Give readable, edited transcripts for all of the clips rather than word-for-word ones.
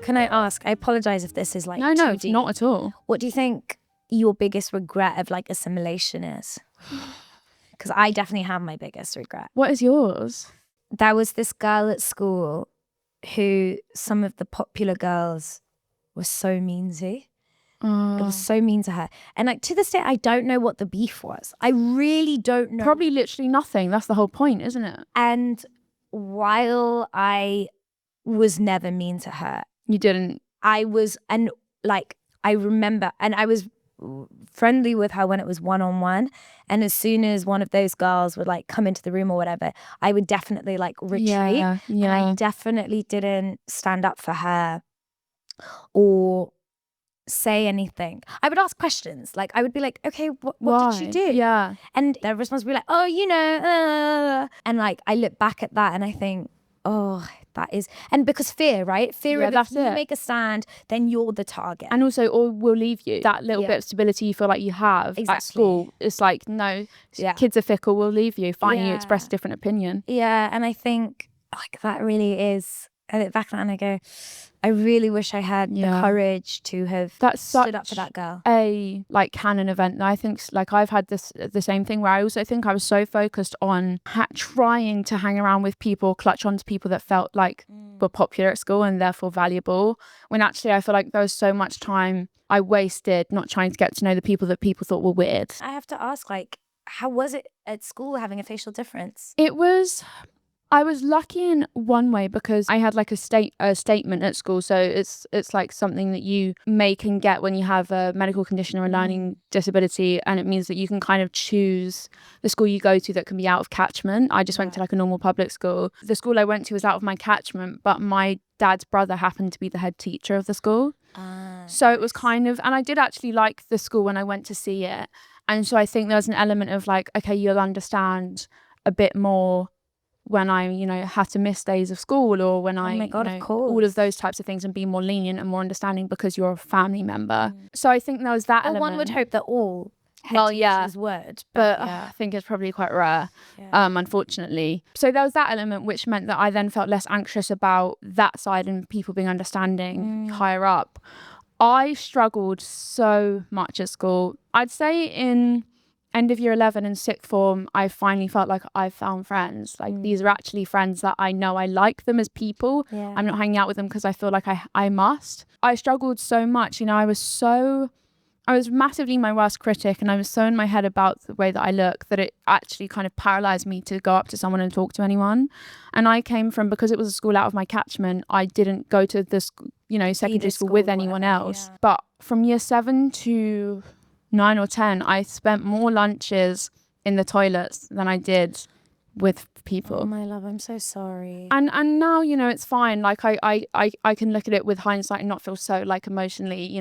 Can I ask, I apologize if this is like No, too it's deep. not at all. What do you think your biggest regret of like assimilation is? Because I definitely have my biggest regret. What is yours? There was this girl at school who some of the popular girls were so mean to. It was so mean to her. And like to this day, I don't know what the beef was. I really don't know. Probably literally nothing. That's the whole point, isn't it? And while I was never mean to her, You didn't. I was, and like, I remember, and I was friendly with her when it was one-on-one. And as soon as one of those girls would like come into the room or whatever, I would definitely like retreat. Yeah. And I definitely didn't stand up for her or say anything. I would ask questions. Like I would be like, okay, what did she do? Yeah. And their response would be like, oh, you know, and like I look back at that and I think, oh, that is, and because fear, right? Fear of if you make a stand, then you're the target. And also, or we'll leave you. That little bit of stability you feel like you have at school, it's like, no, kids are fickle, we'll leave you. Fine, you express a different opinion. Yeah, and I think like that really is, I look back and I go, I really wish I had the courage to have stood up for that girl. A like canon event. And I think like I've had the same thing where I also think I was so focused on trying to hang around with people, clutch onto people that felt like were popular at school and therefore valuable. When actually I feel like there was so much time I wasted not trying to get to know the people that people thought were weird. I have to ask, like, how was it at school having a facial difference? I was lucky in one way because I had like a statement at school. So it's like something that you make and get when you have a medical condition or a learning disability. And it means that you can kind of choose the school you go to that can be out of catchment. I just went to like a normal public school. The school I went to was out of my catchment, but my dad's brother happened to be the head teacher of the school. So it was kind of, and I did actually like the school when I went to see it. And so I think there was an element of like, okay, you'll understand a bit more when I, had to miss days of school or when of course. all of those types of things, and be more lenient and more understanding because you're a family member. So I think there was that element. One would hope that all head teachers would. But I think it's probably quite rare, unfortunately. So there was that element, which meant that I then felt less anxious about that side and people being understanding higher up. I struggled so much at school. I'd say in end of year 11 and sixth form, I finally felt like I found friends. Like these are actually friends that I know I like them as people. I'm not hanging out with them because I feel like I must. I struggled so much. I was massively my worst critic, and I was so in my head about the way that I look that it actually kind of paralyzed me to go up to someone and talk to anyone. And I came from, because it was a school out of my catchment, I didn't go to this, secondary school with anyone else. But from year 7 to 9 or 10, I spent more lunches in the toilets than I did with people. Oh my love, I'm so sorry. And now, it's fine. Like I can look at it with hindsight and not feel so like emotionally,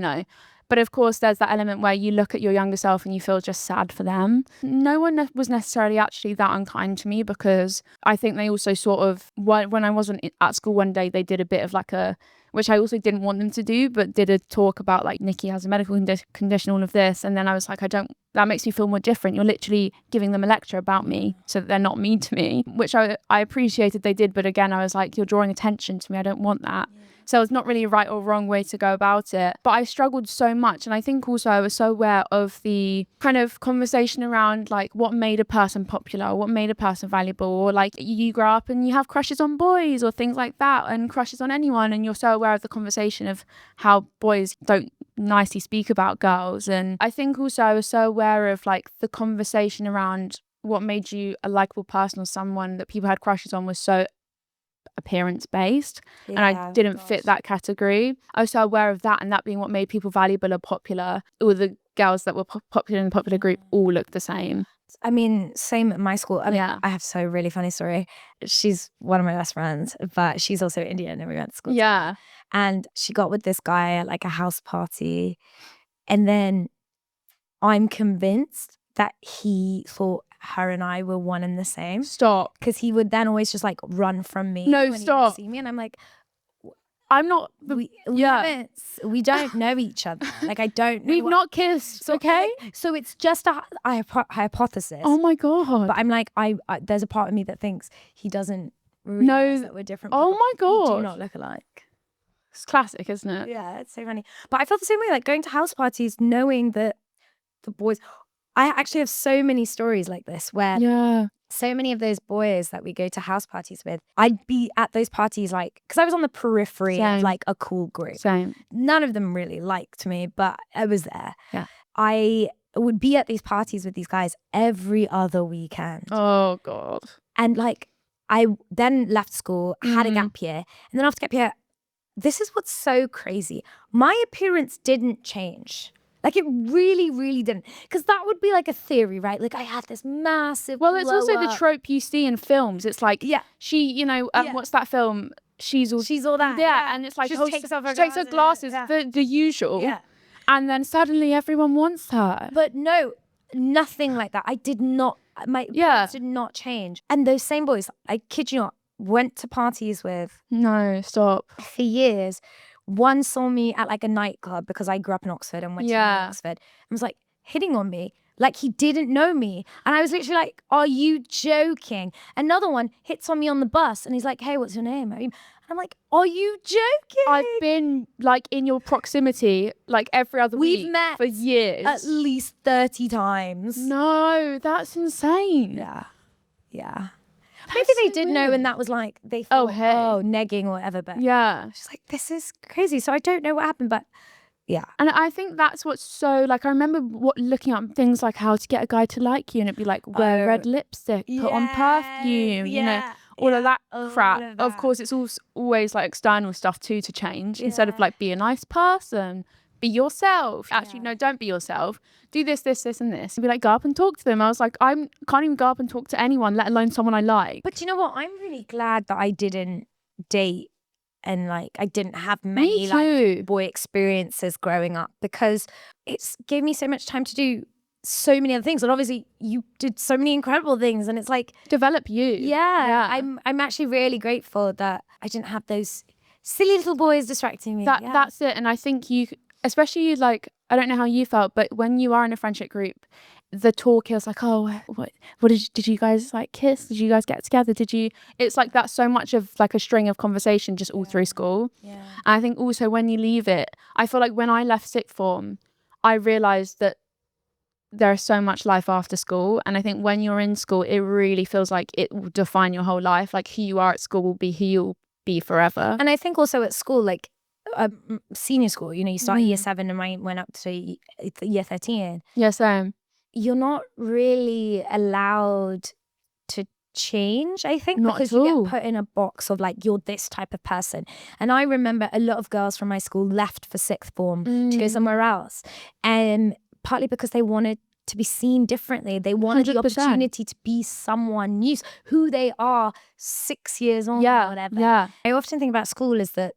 But of course, there's that element where you look at your younger self and you feel just sad for them. No one was necessarily actually that unkind to me, because I think they also sort of, when I wasn't at school one day, they did a bit of like which I also didn't want them to do, but did a talk about like Nikki has a medical condition, all of this. And then I was like, that makes me feel more different. You're literally giving them a lecture about me so that they're not mean to me, which I appreciated they did. But again, I was like, you're drawing attention to me. I don't want that. So it's not really a right or wrong way to go about it. But I struggled so much. And I think also I was so aware of the kind of conversation around like what made a person popular, or what made a person valuable, or like you grow up and you have crushes on boys or things like that, and crushes on anyone. And you're so aware of the conversation of how boys don't nicely speak about girls. And I think also I was so aware of like the conversation around what made you a likable person, or someone that people had crushes on, was so appearance based, and I didn't fit that category. I was so aware of that, and that being what made people valuable or popular. All the girls that were popular in the popular group all looked the same. I mean, same at my school. I have a really funny story. She's one of my best friends, but she's also Indian, and we went to school together. And she got with this guy at like a house party, and then I'm convinced that he thought her and I were one and the same. Stop. Because he would then always just like run from me. No, when stop. He would see me, and I'm like, I'm not. We don't know each other. Like, I don't know. We've not kissed, okay? So it's just a hypothesis. Oh my God. But I'm like, I there's a part of me that thinks he doesn't realize that we're different people. Oh my God. We do not look alike. It's classic, isn't it? Yeah, it's so funny. But I felt the same way, like going to house parties, knowing that the boys... I actually have so many stories like this where so many of those boys that we go to house parties with, I'd be at those parties like, because I was on the periphery of like a cool group. Same. None of them really liked me, but I was there. Yeah. I would be at these parties with these guys every other weekend. Oh God. And like, I then left school, had a gap year, and then after gap year, this is what's so crazy. My appearance didn't change. Like, it really, really didn't. Because that would be like a theory, right? Like, I had this massive it's also the trope you see in films. It's like, she, you know, what's that film? She's all that. Yeah, and it's like, she takes off her glasses, the usual. Yeah. And then suddenly everyone wants her. But no, nothing like that. I did not, my appearance did not change. And those same boys, I kid you not, went to parties with. No, stop. For years. One saw me at like a nightclub because I grew up in Oxford and went to Oxford and was like hitting on me like he didn't know me. And I was literally like, are you joking? Another one hits on me on the bus and he's like, hey, what's your name? And I'm like, are you joking? I've been like in your proximity like every other week. We've met for years. At least 30 times. No, that's insane. Yeah. Maybe they did know, and that was like, they thought, negging or whatever. But she's like, this is crazy. So I don't know what happened, but yeah. And I think that's what's so, like, I remember looking up things like how to get a guy to like you, and it'd be like, wear red lipstick, put on perfume, you know, all of that crap. Of course, it's always like external stuff too to change, instead of like, be a nice person. Be yourself. Actually, no, don't be yourself. Do this, this, this, and this. And be like, go up and talk to them. I was like, I can't even go up and talk to anyone, let alone someone I like. But you know what? I'm really glad that I didn't date and like I didn't have many like boy experiences growing up, because it's gave me so much time to do so many other things. And obviously you did so many incredible things, and it's like develop you. Yeah. I'm actually really grateful that I didn't have those silly little boys distracting me. That's it. And I think especially like, I don't know how you felt, but when you are in a friendship group, the talk is like, oh, what did you guys like kiss? Did you guys get together? It's like that's so much of like a string of conversation just all through school. Yeah. And I think also when you leave it, I feel like when I left sixth form, I realized that there's so much life after school. And I think when you're in school, it really feels like it will define your whole life. Like who you are at school will be who you'll be forever. And I think also at school, like, senior school, you know, you start year 7 and I went up to year 13. Yeah, same. You're not really allowed to change, I think, not because at all. You get put in a box of like, you're this type of person. And I remember a lot of girls from my school left for sixth form to go somewhere else, and partly because they wanted to be seen differently. They wanted 100%. The opportunity to be someone new, who they are 6 years on or whatever. Yeah. I often think about school is that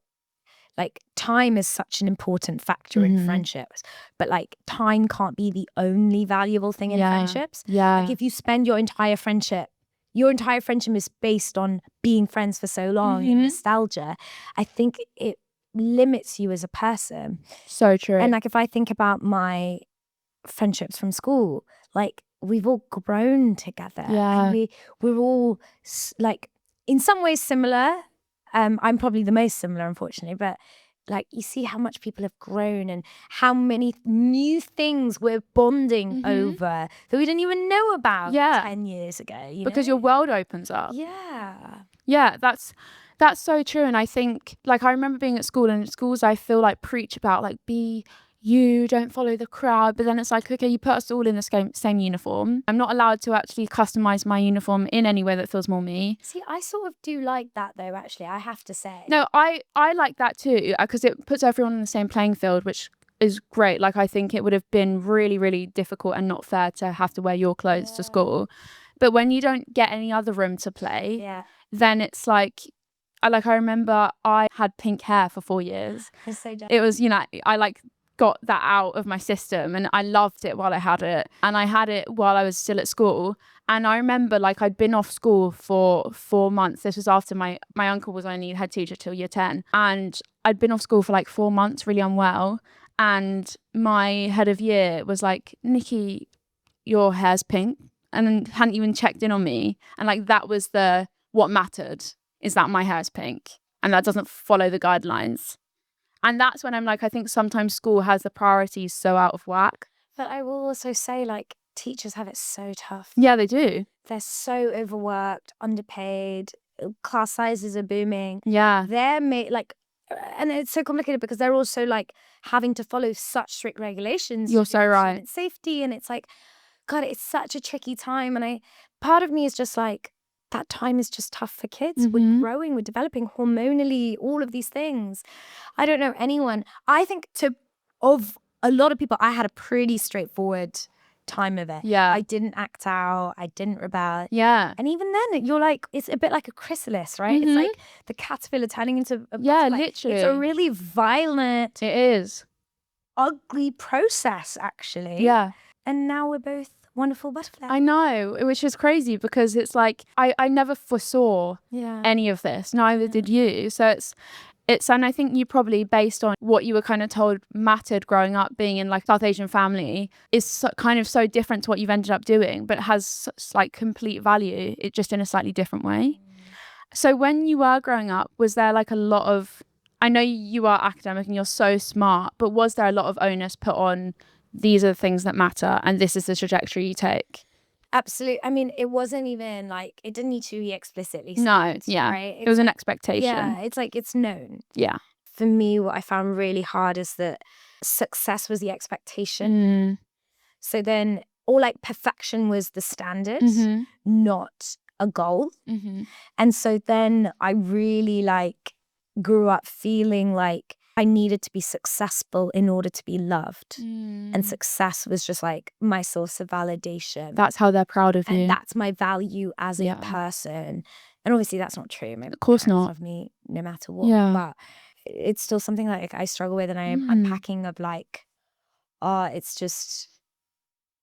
like time is such an important factor in friendships, but like time can't be the only valuable thing in friendships. Yeah. Like if you spend your entire friendship is based on being friends for so long and nostalgia, I think it limits you as a person. So true. And like if I think about my friendships from school, like we've all grown together. Yeah. And we're all like in some ways similar. I'm probably the most similar, unfortunately, but like you see how much people have grown and how many new things we're bonding over that we didn't even know about 10 years ago. Because your world opens up. Yeah. Yeah, that's so true. And I think, like, I remember being at school, and at schools I feel like preach about like be you, don't follow the crowd, but then it's like, okay, you put us all in the same uniform. I'm not allowed to actually customize my uniform in any way that feels more me. See, I sort of do like that though, actually, I have to say. No, I like that too, because it puts everyone in the same playing field, which is great. Like, I think it would have been really, really difficult and not fair to have to wear your clothes to school. But when you don't get any other room to play, then it's like, I remember I had pink hair for 4 years. It's so dumb. It was, you know, I like got that out of my system, and I loved it while I had it, and I had it while I was still at school, And I remember like I'd been off school for 4 months. This was after my uncle was only head teacher till year 10. And I'd been off school for like 4 months, really unwell. And my head of year was like, Nikki, your hair's pink. And then hadn't even checked in on me. And like that was what mattered, is that my hair's pink. And that doesn't follow the guidelines. And that's when I'm like, I think sometimes school has the priorities so out of whack. But I will also say, like, teachers have it so tough. Yeah, they do. They're so overworked, underpaid, class sizes are booming. Yeah. They're and it's so complicated because they're also like having to follow such strict regulations. You're so right. It's safety, and it's like, God, it's such a tricky time. And part of me is just like, that time is just tough for kids. We're growing, we're developing hormonally, all of these things. I don't know anyone. I think of a lot of people, I had a pretty straightforward time of it. Yeah. I didn't act out. I didn't rebel. Yeah. And even then, you're like, it's a bit like a chrysalis, right? It's like the caterpillar turning into a butterfly. Literally. It's a really violent, it is, ugly process, actually. Yeah. And now we're both wonderful butterflies. I know, which is crazy because it's like, I never foresaw any of this. Neither did you. So it's, and I think you probably, based on what you were kind of told mattered growing up, being in like South Asian family, is kind of so different to what you've ended up doing, but has like complete value, it just in a slightly different way. So when you were growing up, was there like a lot of, I know you are academic and you're so smart, but was there a lot of onus put on, these are the things that matter and this is the trajectory you take? Absolutely. I mean, it wasn't even like, it didn't need to be explicitly said. No, yeah. Right? It was an expectation. Yeah, it's like, it's known. Yeah. For me, what I found really hard is that success was the expectation. So then, or like perfection was the standard, not a goal. And so then I really like grew up feeling like I needed to be successful in order to be loved. And success was just like my source of validation. That's how they're proud of you. And that's my value as a person. And obviously that's not true. Of course not. Love me no matter what. Yeah. But it's still something like I struggle with, and I'm unpacking of like, it's just,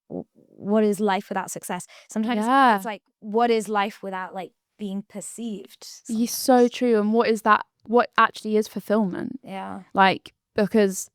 what is life without success? Sometimes it's like, what is life without like being perceived? You're so true. And what is that? What actually is fulfillment? Yeah. Like, because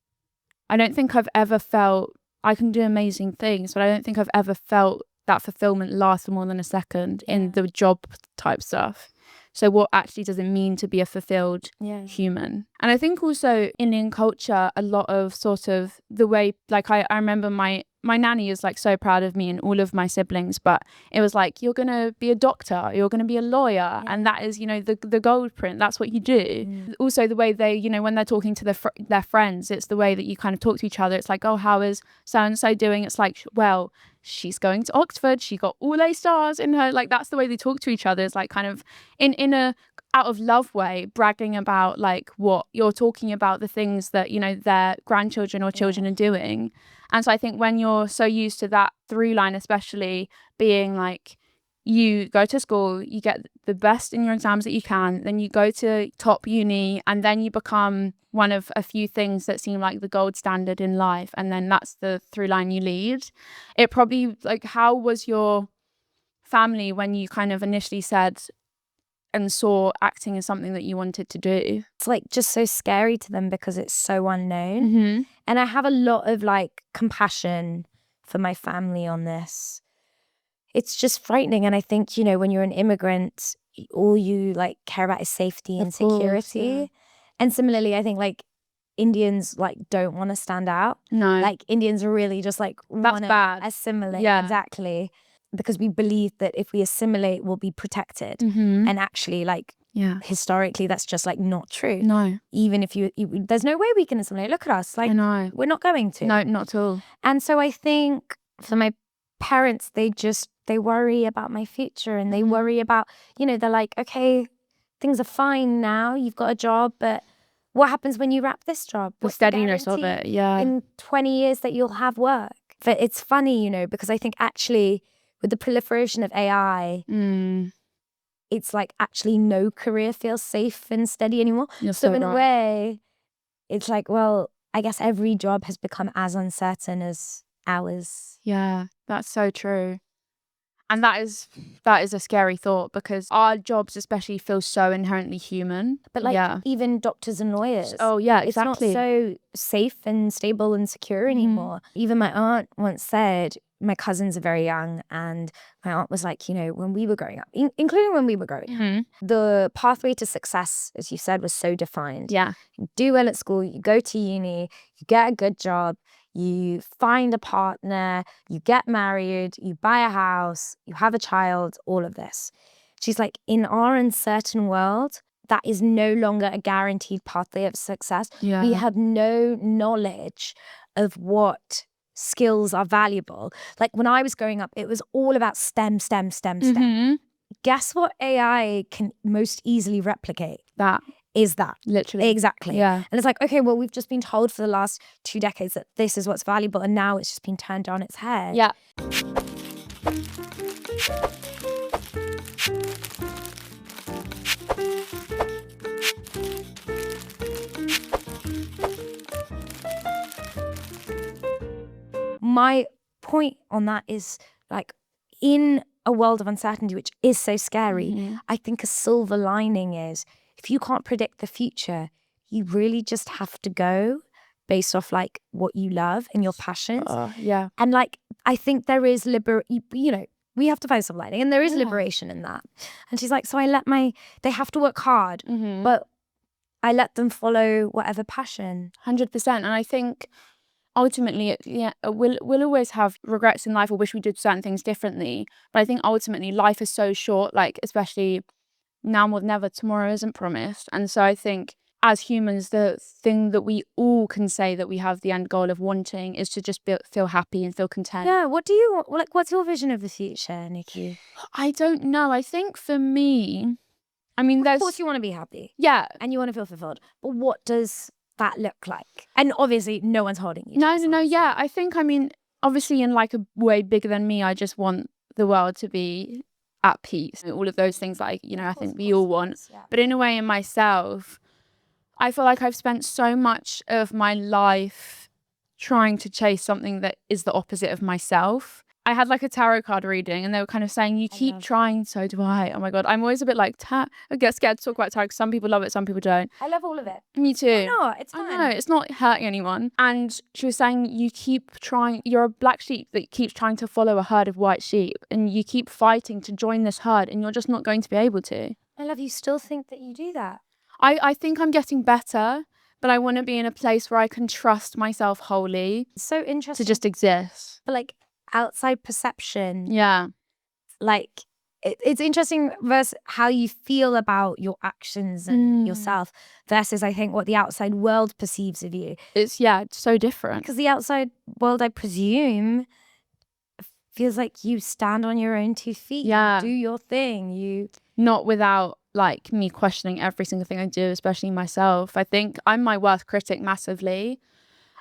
I don't think I've ever felt, I can do amazing things, but I don't think I've ever felt that fulfillment last for more than a second in the job type stuff. So what actually does it mean to be a fulfilled human? And I think also Indian culture, a lot of sort of the way, like I remember my nanny is like so proud of me and all of my siblings, but it was like, you're going to be a doctor, you're going to be a lawyer. And that is, you know, the gold print, that's what you do. Also the way they, you know, when they're talking to their friends, it's the way that you kind of talk to each other. It's like, oh, how is so-and-so doing? It's like, well, she's going to Oxford, she got all A stars in her, like that's the way they talk to each other. It's like kind of in a out of love way, bragging about like what you're talking about, the things that, you know, their grandchildren or children are doing. And so I think when you're so used to that through line, especially being like, you go to school, you get the best in your exams that you can, then you go to top uni, and then you become one of a few things that seem like the gold standard in life, and then that's the through line you lead. It probably, like, how was your family when you kind of initially said and saw acting as something that you wanted to do? It's like just so scary to them because it's so unknown. And I have a lot of like compassion for my family on this. It's just frightening. And I think, you know, when you're an immigrant, all you like care about is safety and security. And similarly, I think like Indians like don't want to stand out. No. Like Indians are really just like want to assimilate. Yeah. Exactly. Because we believe that if we assimilate, we'll be protected. And actually like historically, that's just like not true. No. Even if you there's no way we can assimilate. Look at us. Like, I know. We're not going to. No, not at all. And so I think for my parents, they worry about my future, and they worry about, you know, they're like, okay, things are fine now, you've got a job, but what happens when you wrap this job? The steadiness of it, in 20 years that you'll have work. But it's funny, you know, because I think actually with the proliferation of AI, it's like actually no career feels safe and steady anymore. So in a way, it's like, well, I guess every job has become as uncertain as ours. Yeah, that's so true. And that is a scary thought, because our jobs especially feel so inherently human. But like even doctors and lawyers. Oh yeah, exactly. It's not so safe and stable and secure anymore. Even my aunt once said, my cousins are very young, and my aunt was like, you know, when we were growing up, including when we were growing up, the pathway to success, as you said, was so defined. Yeah. You do well at school, you go to uni, you get a good job, you find a partner, you get married, you buy a house, you have a child, all of this. She's like, in our uncertain world, that is no longer a guaranteed pathway of success. Yeah. We have no knowledge of what skills are valuable. Like when I was growing up, it was all about STEM. Guess what AI can most easily replicate? That. Is that. Literally. Exactly. Yeah. And it's like, okay, well, we've just been told for the last 2 decades that this is what's valuable, and now it's just been turned on its head. Yeah. My point on that is, like, in a world of uncertainty, which is so scary, I think a silver lining is, if you can't predict the future, you really just have to go based off like what you love and your passions. Yeah. And like, I think there is you know, we have to find silver lining, and there is liberation in that. And she's like, so they have to work hard, but I let them follow whatever passion. 100%. And I think ultimately, we'll always have regrets in life or wish we did certain things differently. But I think ultimately life is so short, like especially now more than ever, tomorrow isn't promised. And so I think as humans, the thing that we all can say that we have the end goal of wanting is to just feel happy and feel content. Yeah. What do you want? Like, what's your vision of the future, Nikki? I don't know. I think for me, I mean, of course you want to be happy. Yeah. And you want to feel fulfilled. But what does that look like? And obviously no one's holding you. No. Yeah. I think, I mean, obviously in like a way bigger than me, I just want the world to be at peace. All of those things that I think we all want. Yeah. But in a way, in myself, I feel like I've spent so much of my life trying to chase something that is the opposite of myself. I had like a tarot card reading, and they were kind of saying, you keep trying, so do I. Oh my God. I'm always a bit like, I get scared to talk about tarot because some people love it, some people don't. I love all of it. Me too. No, it's fine. I know, it's not hurting anyone. And she was saying, you keep trying, you're a black sheep that keeps trying to follow a herd of white sheep, and you keep fighting to join this herd, and you're just not going to be able to. I love you. Still think that you do that? I think I'm getting better, but I want to be in a place where I can trust myself wholly. So interesting. To just exist. But like outside perception. Yeah. Like it's interesting versus how you feel about your actions and yourself versus I think what the outside world perceives of you. It's so different. Because the outside world, I presume, feels like you stand on your own 2 feet. Yeah. You do your thing. You not without like me questioning every single thing I do, especially myself. I think I'm my worst critic massively,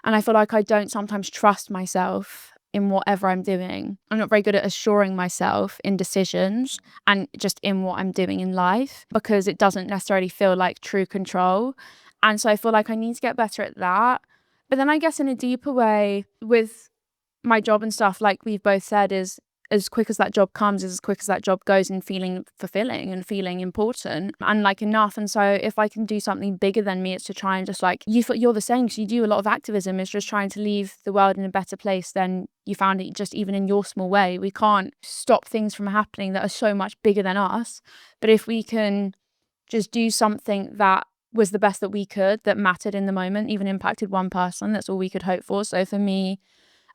and I feel like I don't sometimes trust myself in whatever I'm doing. I'm not very good at assuring myself in decisions and just in what I'm doing in life, because it doesn't necessarily feel like true control. And so I feel like I need to get better at that. But then I guess in a deeper way with my job and stuff, like we've both said, is as quick as that job comes is as quick as that job goes, in feeling fulfilling and feeling important and like enough. And so if I can do something bigger than me, it's to try and just like, you're the same, because you do a lot of activism, is just trying to leave the world in a better place than you found it, just even in your small way. We can't stop things from happening that are so much bigger than us. But if we can just do something that was the best that we could, that mattered in the moment, even impacted one person, that's all we could hope for. So for me,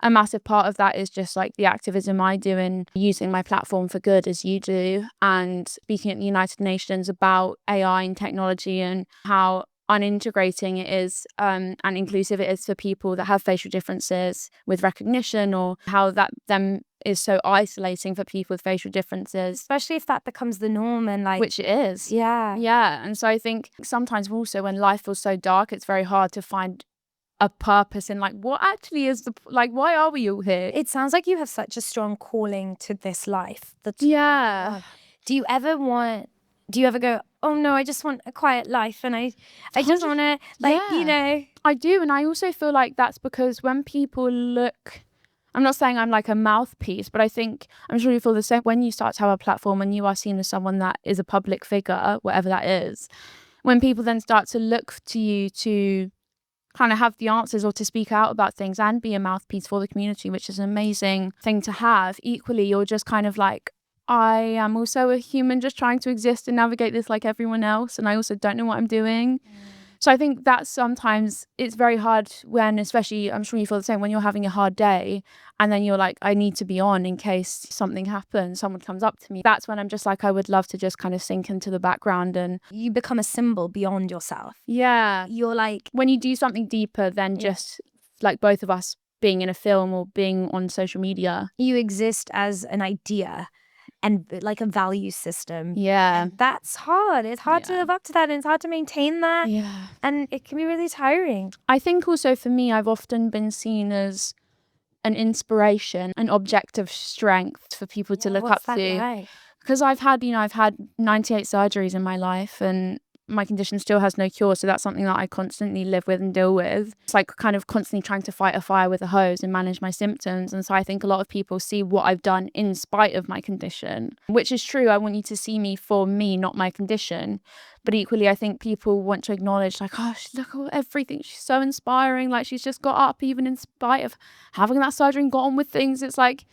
a massive part of that is just like the activism I do in using my platform for good, as you do, and speaking at the United Nations about AI and technology and how unintegrating it is and inclusive it is for people that have facial differences with recognition, or how that them is so isolating for people with facial differences, especially if that becomes the norm, and like, which it is. Yeah. And so I think sometimes also when life feels so dark, it's very hard to find a purpose in like what actually is why are we all here? It sounds like you have such a strong calling to this life. Do you ever go, oh no, I just want a quiet life, and I just want to I do. And I also feel like that's because when people look I'm not saying I'm like a mouthpiece, but I think, I'm sure you feel the same when you start to have a platform and you are seen as someone that is a public figure, whatever that is. When people then start to look to you to kind of have the answers or to speak out about things and be a mouthpiece for the community, which is an amazing thing to have. Equally, you're just kind of like, I am also a human just trying to exist and navigate this like everyone else. And I also don't know what I'm doing. So I think that sometimes it's very hard when, especially, I'm sure you feel the same, when you're having a hard day and then you're like, I need to be on in case something happens, someone comes up to me. That's when I'm just like, I would love to just kind of sink into the background and... You become a symbol beyond yourself. Yeah. You're like... When you do something deeper than just like both of us being in a film or being on social media. You exist as an idea and like a value system. Yeah. And that's hard. It's hard to live up to that, and it's hard to maintain that. Yeah. And it can be really tiring. I think also for me, I've often been seen as an inspiration, an object of strength for people to look up to. Because I've had 98 surgeries in my life, and my condition still has no cure. So that's something that I constantly live with and deal with. It's like kind of constantly trying to fight a fire with a hose and manage my symptoms. And so I think a lot of people see what I've done in spite of my condition, which is true. I want you to see me for me, not my condition. But equally, I think people want to acknowledge like, oh, look at everything. She's so inspiring. Like, she's just got up even in spite of having that surgery and got on with things. It's like,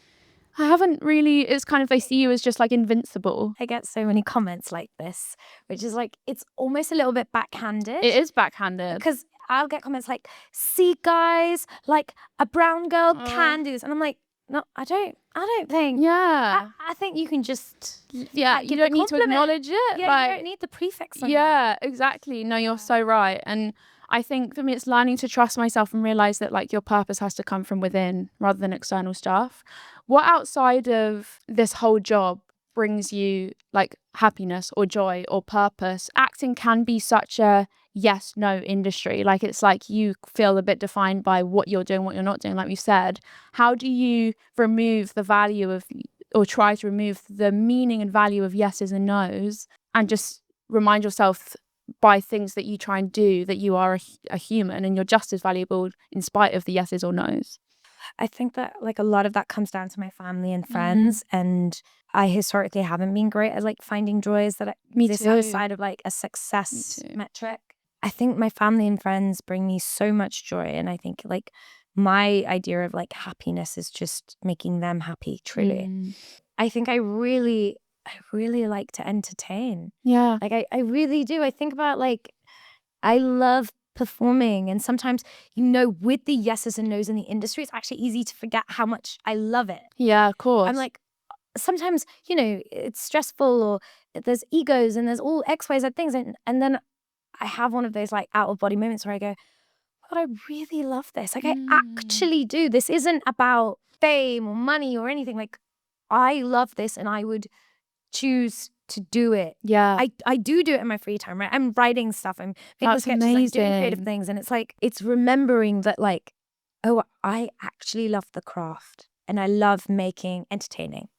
I haven't really, it's kind of, they see you as just like invincible. I get so many comments like this, which is like, it's almost a little bit backhanded. It is backhanded. Because I'll get comments like, see guys, like a brown girl can do this. And I'm like, no, I don't think. Yeah. I think you can just. Yeah, you don't need to acknowledge it. Yeah, you don't need the prefix on that. Exactly. No, you're so right. And I think for me, it's learning to trust myself and realize that like your purpose has to come from within rather than external stuff. What outside of this whole job brings you like happiness or joy or purpose? Acting can be such a yes, no industry. Like, it's like you feel a bit defined by what you're doing, what you're not doing, like we said. How do you remove the value of, or try to remove the meaning and value of yeses and nos, and just remind yourself by things that you try and do that you are a human and you're just as valuable in spite of the yeses or nos? I think that like a lot of that comes down to my family and friends, and I historically haven't been great at like finding joys that this other side of like a success metric. I think my family and friends bring me so much joy, and I think like my idea of like happiness is just making them happy, truly. I think I really like to entertain. Yeah. Like I really do. I think about like, I love performing, and sometimes, you know, with the yeses and nos in the industry, it's actually easy to forget how much I love it. Yeah, of course. I'm like, sometimes, you know, it's stressful, or there's egos and there's all XYZ things, and then I have one of those like out of body moments where I go, God, I really love this. Like I actually do. This isn't about fame or money or anything. Like, I love this, and I would choose to do it. Yeah. I do it in my free time, right? I'm writing stuff, I'm making sketches, I'm doing creative things, and it's like, it's remembering that like, oh, I actually love the craft and I love making entertaining.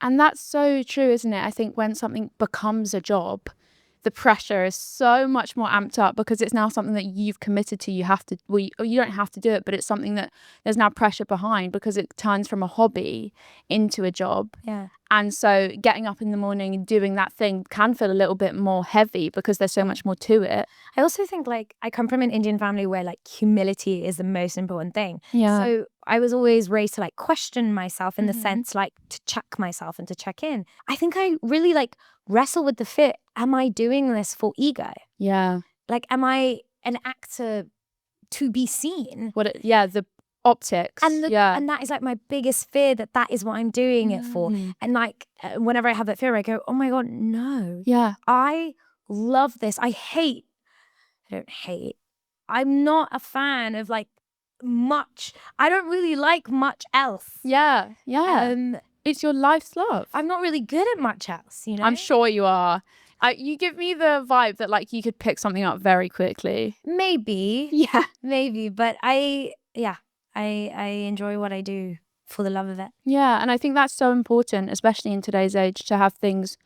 And that's so true, isn't it? I think when something becomes a job, the pressure is so much more amped up because it's now something that you've committed to. You have to, well, you don't have to do it, but it's something that there's now pressure behind because it turns from a hobby into a job. Yeah. And so getting up in the morning and doing that thing can feel a little bit more heavy because there's so much more to it. I also think like I come from an Indian family where like humility is the most important thing. Yeah. So I was always raised to like question myself in the sense like to check myself and to check in. I think I really like wrestle with the fear. Am I doing this for ego? Yeah. Like, am I an actor to be seen? The optics. And that is like my biggest fear, that is what I'm doing it for. And like whenever I have that fear, I go, oh my God, no. Yeah. I love this. I'm not a fan of like much. I don't really like much else. Yeah. Yeah. It's your life's love. I'm not really good at much else, you know? I'm sure you are. You give me the vibe that like you could pick something up very quickly. Maybe. Yeah. Maybe. But I enjoy what I do for the love of it. Yeah. And I think that's so important, especially in today's age, to have things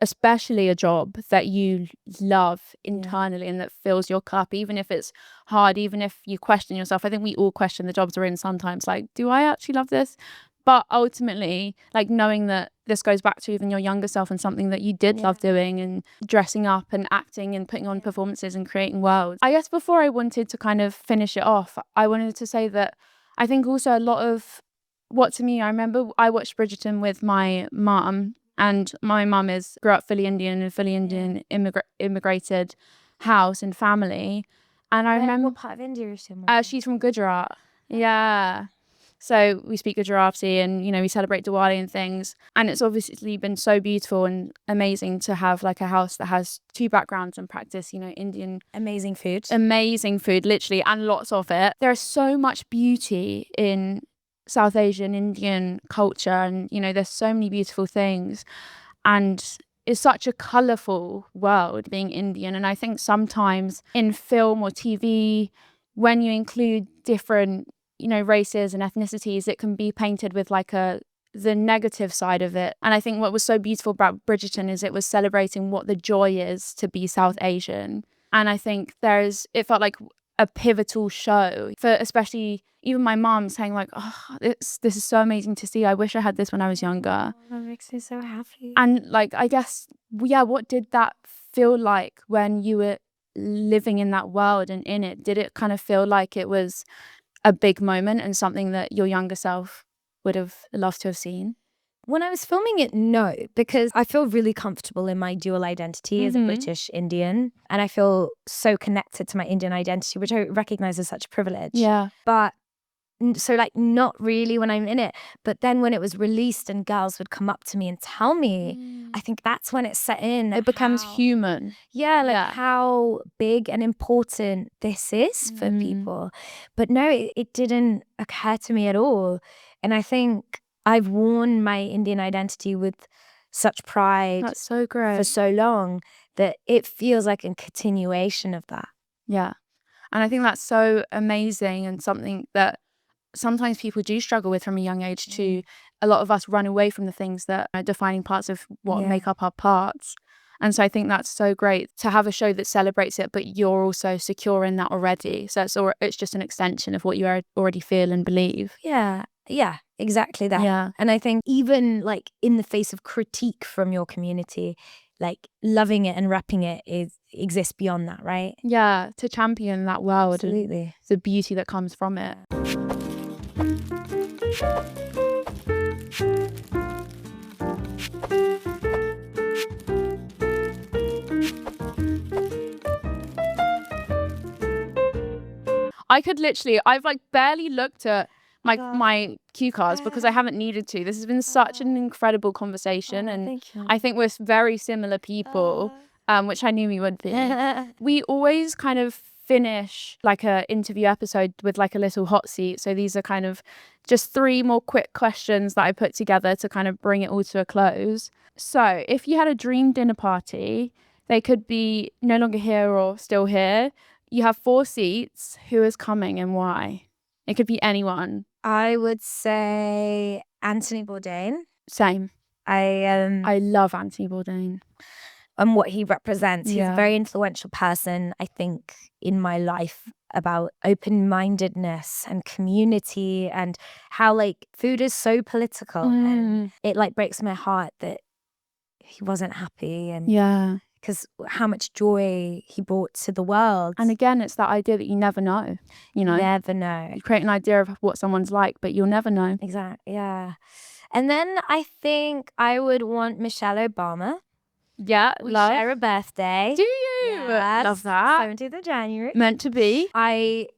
especially a job that you love internally and that fills your cup, even if it's hard, even if you question yourself. I think we all question the jobs we're in sometimes, like, do I actually love this? But ultimately, like, knowing that this goes back to even your younger self and something that you did love doing, and dressing up and acting and putting on performances and creating worlds. I guess before I wanted to kind of finish it off, I wanted to say that I think also a lot of what, to me, I remember I watched Bridgerton with my mum, and my mum grew up fully Indian, and fully Indian immigrated house and family. And I remember, what part of India is she from? She's from Gujarat. Yeah. So we speak Gujarati, and, you know, we celebrate Diwali and things. And it's obviously been so beautiful and amazing to have like a house that has two backgrounds and practice, you know, Indian. Amazing food, literally, and lots of it. There's so much beauty in South Asian Indian culture, and, you know, there's so many beautiful things, and it's such a colourful world being Indian. And I think sometimes in film or TV, when you include different, you know, races and ethnicities, it can be painted with like the negative side of it. And I think what was so beautiful about Bridgerton is it was celebrating what the joy is to be South Asian. And I think it felt like a pivotal show for, especially even my mom, saying like, oh, this is so amazing to see. I wish I had this when I was younger. Oh, that makes me so happy. And like, I guess, what did that feel like when you were living in that world and in it? Did it kind of feel like it was a big moment and something that your younger self would have loved to have seen? When I was filming it, no, because I feel really comfortable in my dual identity as a British Indian, and I feel so connected to my Indian identity, which I recognize as such a privilege. Yeah. But so like not really when I'm in it, but then when it was released and girls would come up to me and tell me, I think that's when it set in. It becomes human. Yeah, like how big and important this is for people. But no, it didn't occur to me at all. And I think I've worn my Indian identity with such pride. That's so great. For so long that it feels like a continuation of that. Yeah. And I think that's so amazing, and something that sometimes people do struggle with from a young age too. A lot of us run away from the things that are defining parts of what make up our parts. And so I think that's so great to have a show that celebrates it, but you're also secure in that already. So it's just an extension of what you already feel and believe. Yeah, exactly that. Yeah. And I think even like in the face of critique from your community, like loving it and repping it exists beyond that, right? Yeah, to champion that world. Absolutely. And the beauty that comes from it. I've like barely looked at my cue cards because I haven't needed to. This has been such an incredible conversation, and I think we're very similar people, which I knew we would be. We always kind of finish like a interview episode with like a little hot seat. So these are kind of just 3 more quick questions that I put together to kind of bring it all to a close. So if you had a dream dinner party, they could be no longer here or still here. You have 4 seats. Who is coming and why? It could be anyone. I would say Anthony Bourdain. Same. I love Anthony Bourdain. And what he represents. He's a very influential person, I think, in my life, about open-mindedness and community, and how like food is so political. And it like breaks my heart that he wasn't happy, and because how much joy he brought to the world. And again, it's that idea that you never know, you know? Never know. You create an idea of what someone's like, but you'll never know. Exactly, yeah. And then I think I would want Michelle Obama. Yeah, we share a birthday. Do you? Yes. Love that. 17th of January. Meant to be. I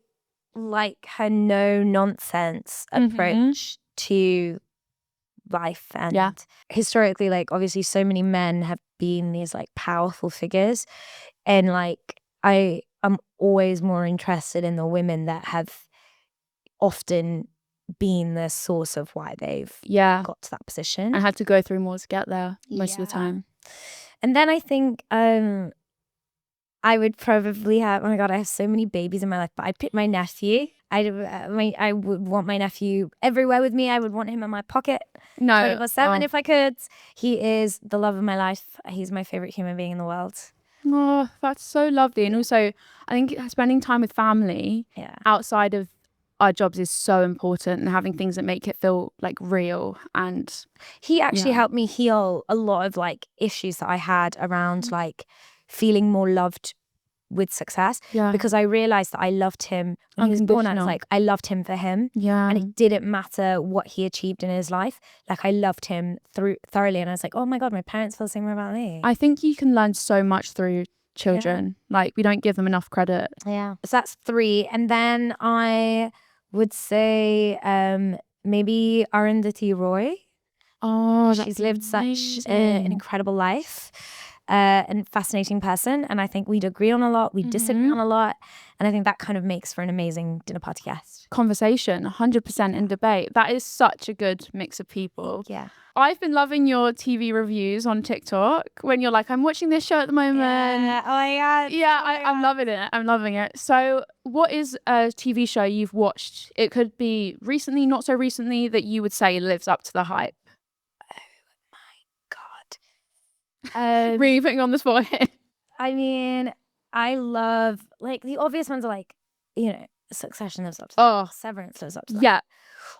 like her no-nonsense approach to life, and historically, like obviously so many men have been these like powerful figures, and like I am always more interested in the women that have often been the source of why they've got to that position and had to go through more to get there most of the time. And then I think I would probably have, oh my God, I have so many babies in my life, but I'd pick my nephew. I would want my nephew everywhere with me. I would want him in my pocket 24/7 if I could. He is the love of my life. He's my favorite human being in the world. Oh, that's so lovely. And also, I think spending time with family outside of our jobs is so important, and having things that make it feel like real. And he actually helped me heal a lot of like issues that I had around like feeling more loved with success, because I realized that I loved him when he was born. I was like, I loved him for him, and it didn't matter what he achieved in his life. Like, I loved him thoroughly, and I was like, oh my god, my parents feel the same way about me. I think you can learn so much through children. Like, we don't give them enough credit. So that's 3, and then I would say maybe Arundhati Roy. She's lived such an incredible life. And fascinating person, and I think we'd agree on a lot, we'd disagree on a lot, and I think that kind of makes for an amazing dinner party guest. Conversation, 100% in debate. That is such a good mix of people. I've been loving your TV reviews on TikTok when you're like, I'm watching this show at the moment. I'm loving it. So what is a TV show you've watched? It could be recently, not so recently, that you would say lives up to the hype. Really putting on the spot here. I mean, I love, like, the obvious ones are like, you know, Succession lives up to that. Severance lives up to that.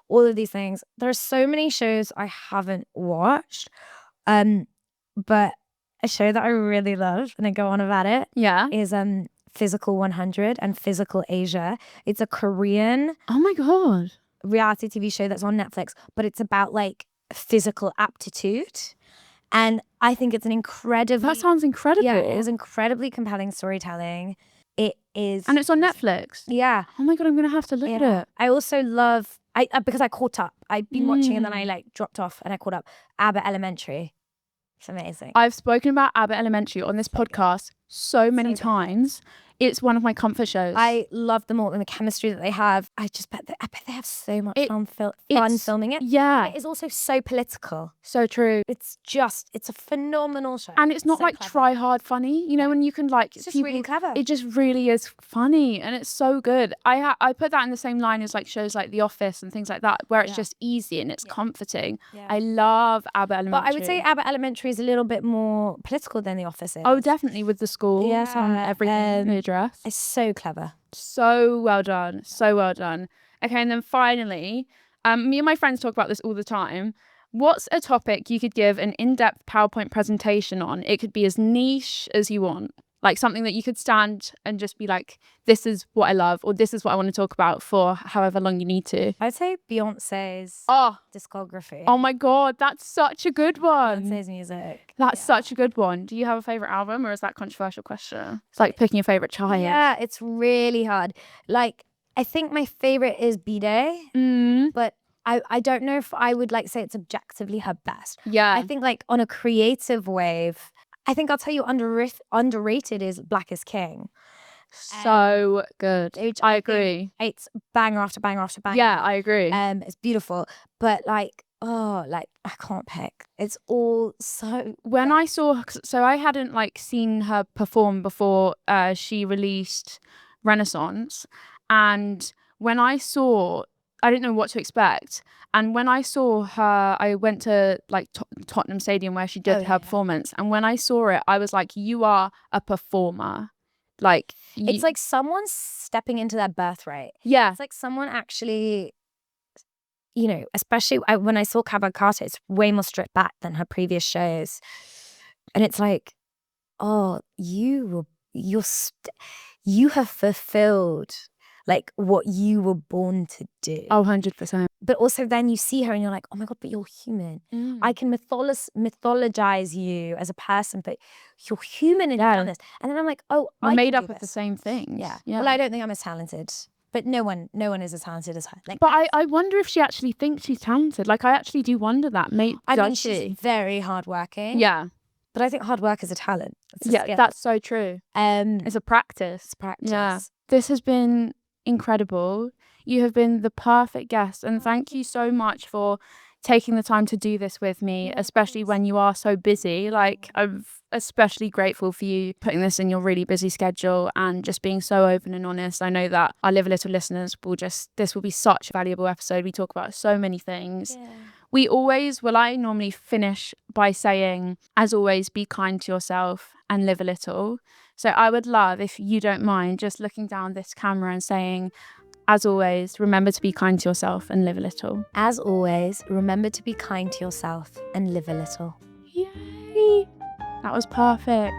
All of these things. There are so many shows I haven't watched, but a show that I really love, and I go on about it, is Physical 100 and Physical Asia. It's a Korean reality TV show that's on Netflix, but it's about like physical aptitude. And I think it's an incredibly... That sounds incredible. Yeah, it is incredibly compelling storytelling. It is... And it's on Netflix? Yeah. Oh my god, I'm going to have to look at it. I also love... because I caught up. I've been watching and then I like dropped off and I caught up. Abbott Elementary. It's amazing. I've spoken about Abbott Elementary on this podcast so many times. It's one of my comfort shows. I love them all and the chemistry that they have. I bet they have so much fun filming it. Yeah. It is also so political. So true. It's a phenomenal show. And it's not so like clever. Try hard funny, you know, when you can like... It's just really clever. It just really is funny and it's so good. I put that in the same line as like shows like The Office and things like that, where it's just easy and it's comforting. I love Abbott Elementary. But I would say Abbott Elementary is a little bit more political than The Office is. Oh, definitely, with the schools and everything they address. It's so clever. So well done. So well done. Okay, and then finally, me and my friends talk about this all the time. What's a topic you could give an in-depth PowerPoint presentation on? It could be as niche as you want. Like something that you could stand and just be like, this is what I love, or this is what I want to talk about for however long you need to. I'd say Beyonce's discography. Oh my god, that's such a good one. Beyonce's music. That's such a good one. Do you have a favourite album, or is that a controversial question? It's like picking your favourite child. Yeah, it's really hard. Like, I think my favourite is B-Day, but I don't know if I would like say it's objectively her best. Yeah. I think like on a creative wave, I think I'll tell you underrated is Black is King. So good. I agree. It's banger after banger after banger. Yeah, I agree. It's beautiful. But like, I can't pick. It's all so... When I saw... So I hadn't like seen her perform before she released Renaissance. And when I saw... I didn't know what to expect. And when I saw her, I went to like Tottenham Stadium where she did her performance. And when I saw it, I was like, you are a performer. Like, it's like someone stepping into their birthright. Yeah. It's like someone actually, you know, especially when I saw Cabot Carter, it's way more stripped back than her previous shows. And it's like, oh, you have fulfilled like what you were born to do. Oh, 100%. But also then you see her and you're like, oh my god, but you're human. I can mythologize you as a person, but you're human and you've done this. And then I'm like, oh, I'm made up of the same things. Yeah. Well, I don't think I'm as talented, but no one is as talented as her. Like, but I wonder if she actually thinks she's talented. Like, I actually do wonder that. She's very hardworking. Yeah. But I think hard work is a talent. That's so true. It's a practice. Yeah. This has been incredible. You have been the perfect guest, and thank you so much for taking the time to do this with me, especially when you are so busy. Like, I'm especially grateful for you putting this in your really busy schedule and just being so open and honest. I know that our Live a Little listeners this will be such a valuable episode. We talk about so many things. I normally finish by saying, as always, be kind to yourself and live a little. So I would love, if you don't mind, just looking down this camera and saying, as always, remember to be kind to yourself and live a little. As always, remember to be kind to yourself and live a little. Yay! That was perfect.